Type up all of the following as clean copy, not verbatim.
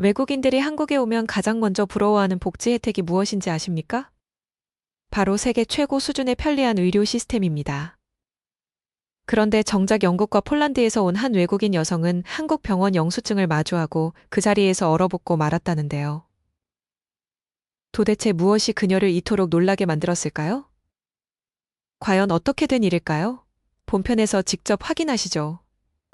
외국인들이 한국에 오면 가장 먼저 부러워하는 복지 혜택이 무엇인지 아십니까? 바로 세계 최고 수준의 편리한 의료 시스템입니다. 그런데 정작 영국과 폴란드에서 온 한 외국인 여성은 한국 병원 영수증을 마주하고 그 자리에서 얼어붙고 말았다는데요. 도대체 무엇이 그녀를 이토록 놀라게 만들었을까요? 과연 어떻게 된 일일까요? 본편에서 직접 확인하시죠.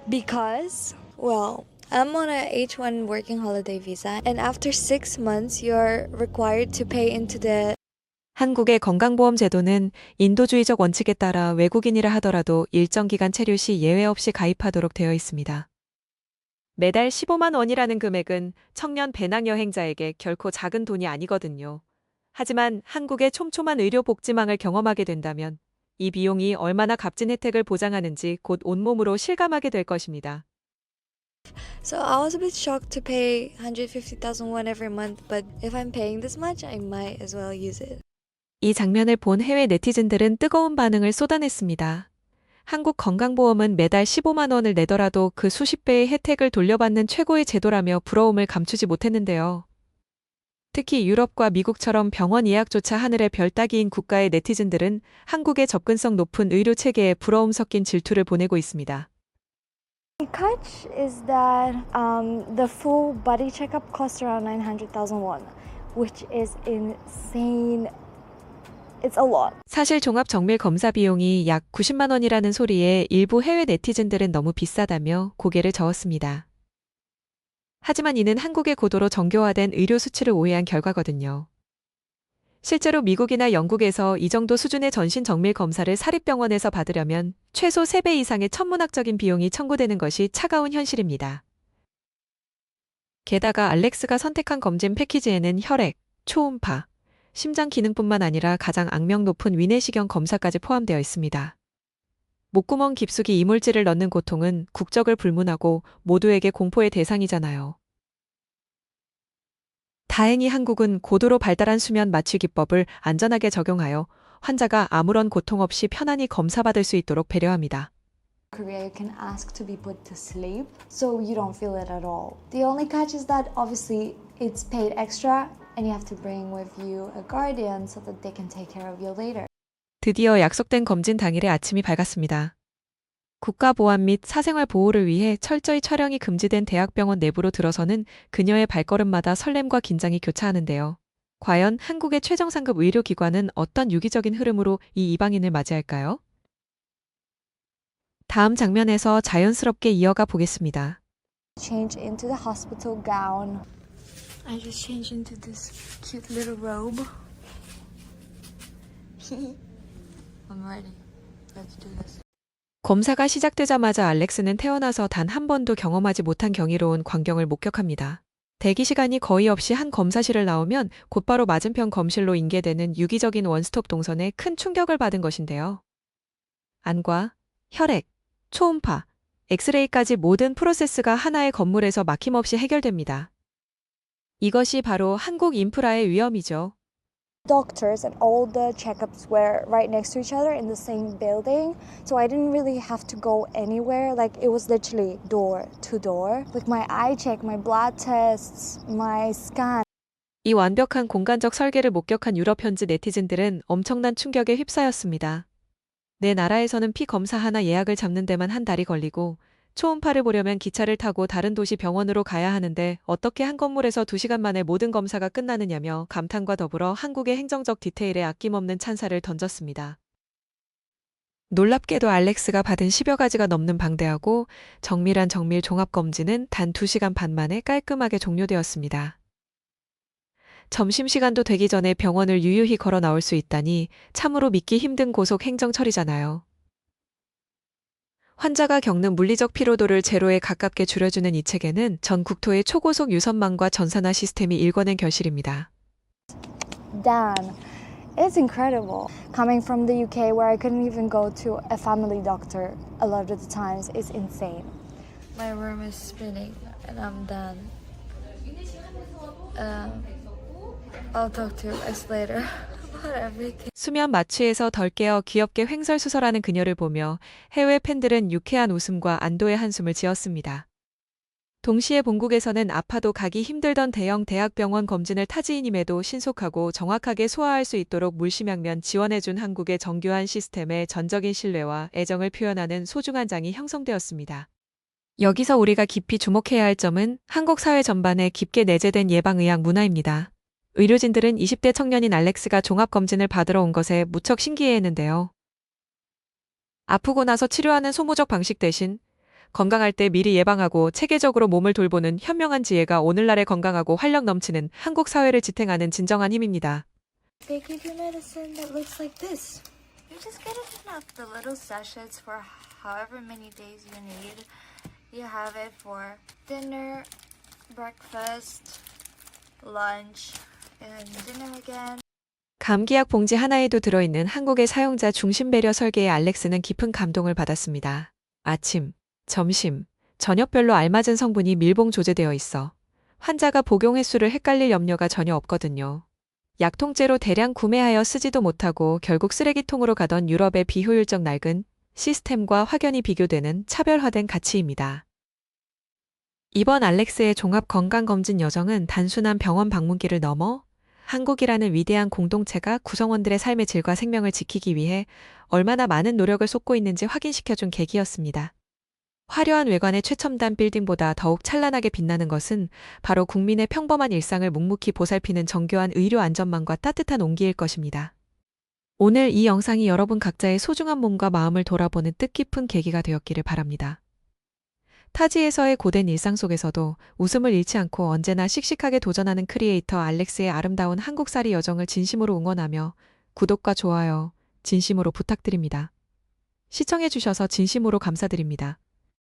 Because, well, I'm on a H1 working holiday visa, and after 6 months, you're required to pay into the 한국의 건강보험 제도는 인도주의적 원칙에 따라 외국인이라 하더라도 일정 기간 체류 시 예외 없이 가입하도록 되어 있습니다. 매달 15만 원이라는 금액은 청년 배낭여행자에게 결코 작은 돈이 아니거든요. 하지만 한국의 촘촘한 의료 복지망을 경험하게 된다면 이 비용이 얼마나 값진 혜택을 보장하는지 곧 온몸으로 실감하게 될 것입니다. So I was a bit shocked to pay 150,000 won every month, but if I'm paying this much, I might as well use it. 이 장면을 본 해외 네티즌들은 뜨거운 반응을 쏟아냈습니다. 한국 건강보험은 매달 15만 원을 내더라도 그 수십 배의 혜택을 돌려받는 최고의 제도라며 부러움을 감추지 못했는데요. 특히 유럽과 미국처럼 병원 예약조차 하늘의 별 따기인 국가의 네티즌들은 한국의 접근성 높은 의료 체계에 부러움 섞인 질투를 보내고 있습니다. The catch is that the full body checkup costs around 900,000 won, which is insane. It's a lot. 사실 종합 정밀 검사 비용이 약 90만 원이라는 소리에 일부 해외 네티즌들은 너무 비싸다며 고개를 저었습니다. 하지만 이는 한국의 고도로 정교화된 의료 수치를 오해한 결과거든요. 실제로 미국이나 영국에서 이 정도 수준의 전신 정밀 검사를 사립병원에서 받으려면 최소 3배 이상의 천문학적인 비용이 청구되는 것이 차가운 현실입니다. 게다가 알렉스가 선택한 검진 패키지에는 혈액, 초음파, 심장 기능뿐만 아니라 가장 악명 높은 위내시경 검사까지 포함되어 있습니다. 목구멍 깊숙이 이물질을 넣는 고통은 국적을 불문하고 모두에게 공포의 대상이잖아요. 다행히 한국은 고도로 발달한 수면 마취 기법을 안전하게 적용하여 환자가 아무런 고통 없이 편안히 검사받을 수 있도록 배려합니다. Korea, you can ask to be put to sleep, so you don't feel it at all. The only catch is that obviously it's paid extra, and you have to bring with you a guardian so that they can take care of you later. 드디어 약속된 검진 당일에 아침이 밝았습니다. 국가보안 및 사생활 보호를 위해 철저히 촬영이 금지된 대학병원 내부로 들어서는 그녀의 발걸음마다 설렘과 긴장이 교차하는데요. 과연 한국의 최정상급 의료기관은 어떤 유기적인 흐름으로 이 이방인을 맞이할까요? 다음 장면에서 자연스럽게 이어가 보겠습니다. Change into the hospital gown. I just changed into this cute little robe. I'm ready. Let's do this. 검사가 시작되자마자 알렉스는 태어나서 단 한 번도 경험하지 못한 경이로운 광경을 목격합니다. 대기 시간이 거의 없이 한 검사실을 나오면 곧바로 맞은편 검실로 인계되는 유기적인 원스톱 동선에 큰 충격을 받은 것인데요. 안과, 혈액, 초음파, 엑스레이까지 모든 프로세스가 하나의 건물에서 막힘없이 해결됩니다. 이것이 바로 한국 인프라의 위험이죠. Doctors and all the checkups were right next to each other in the same building, so I didn't really have to go anywhere. Like it was literally door to door. Like my eye check, my blood tests, my scan. 이 완벽한 공간적 설계를 목격한 유럽 현지 네티즌들은 엄청난 충격에 휩싸였습니다. 내 나라에서는 피 검사 하나 예약을 잡는 데만 한 달이 걸리고 초음파를 보려면 기차를 타고 다른 도시 병원으로 가야 하는데 어떻게 한 건물에서 2시간 만에 모든 검사가 끝나느냐며 감탄과 더불어 한국의 행정적 디테일에 아낌없는 찬사를 던졌습니다. 놀랍게도 알렉스가 받은 10여 가지가 넘는 방대하고 정밀한 정밀 종합검진은 단 2시간 반 만에 깔끔하게 종료되었습니다. 점심시간도 되기 전에 병원을 유유히 걸어 나올 수 있다니 참으로 믿기 힘든 고속 행정 처리잖아요. 환자가 겪는 물리적 피로도를 제로에 가깝게 줄여주는 이 체계는 전 국토의 초고속 유선망과 전산화 시스템이 일궈낸 결실입니다. Damn, it's incredible. Coming from the UK where I couldn't even go to a family doctor a lot of the times is insane. My room is spinning and I'm done. I'll talk to you guys later about everything. 수면 마취에서 덜 깨어 귀엽게 횡설수설하는 그녀를 보며 해외 팬들은 유쾌한 웃음과 안도의 한숨을 지었습니다. 동시에 본국에서는 아파도 가기 힘들던 대형 대학병원 검진을 타지인임에도 신속하고 정확하게 소화할 수 있도록 물심양면 지원해준 한국의 정교한 시스템에 전적인 신뢰와 애정을 표현하는 소중한 장이 형성되었습니다. 여기서 우리가 깊이 주목해야 할 점은 한국 사회 전반에 깊게 내재된 예방의학 문화입니다. 의료진들은 20대 청년인 알렉스가 종합검진을 받으러 온 것에 무척 신기해했는데요. 아프고 나서 치료하는 소모적 방식 대신 건강할 때 미리 예방하고 체계적으로 몸을 돌보는 현명한 지혜가 오늘날의 건강하고 활력 넘치는 한국 사회를 지탱하는 진정한 힘입니다. They give you medicine that looks like this. You just get it in the little sachets for however many days you need. You have it for dinner, breakfast, lunch, and dinner again. 감기약 봉지 하나에도 들어있는 한국의 사용자 중심 배려 설계에 알렉스는 깊은 감동을 받았습니다. 아침, 점심, 저녁별로 알맞은 성분이 밀봉 조제되어 있어 환자가 복용 횟수를 헷갈릴 염려가 전혀 없거든요. 약통째로 대량 구매하여 쓰지도 못하고 결국 쓰레기통으로 가던 유럽의 비효율적 낡은 시스템과 확연히 비교되는 차별화된 가치입니다. 이번 알렉스의 종합 건강검진 여정은 단순한 병원 방문길을 넘어 한국이라는 위대한 공동체가 구성원들의 삶의 질과 생명을 지키기 위해 얼마나 많은 노력을 쏟고 있는지 확인시켜준 계기였습니다. 화려한 외관의 최첨단 빌딩보다 더욱 찬란하게 빛나는 것은 바로 국민의 평범한 일상을 묵묵히 보살피는 정교한 의료 안전망과 따뜻한 온기일 것입니다. 오늘 이 영상이 여러분 각자의 소중한 몸과 마음을 돌아보는 뜻깊은 계기가 되었기를 바랍니다. 타지에서의 고된 일상 속에서도 웃음을 잃지 않고 언제나 씩씩하게 도전하는 크리에이터 알렉스의 아름다운 한국살이 여정을 진심으로 응원하며 구독과 좋아요 진심으로 부탁드립니다. 시청해주셔서 진심으로 감사드립니다.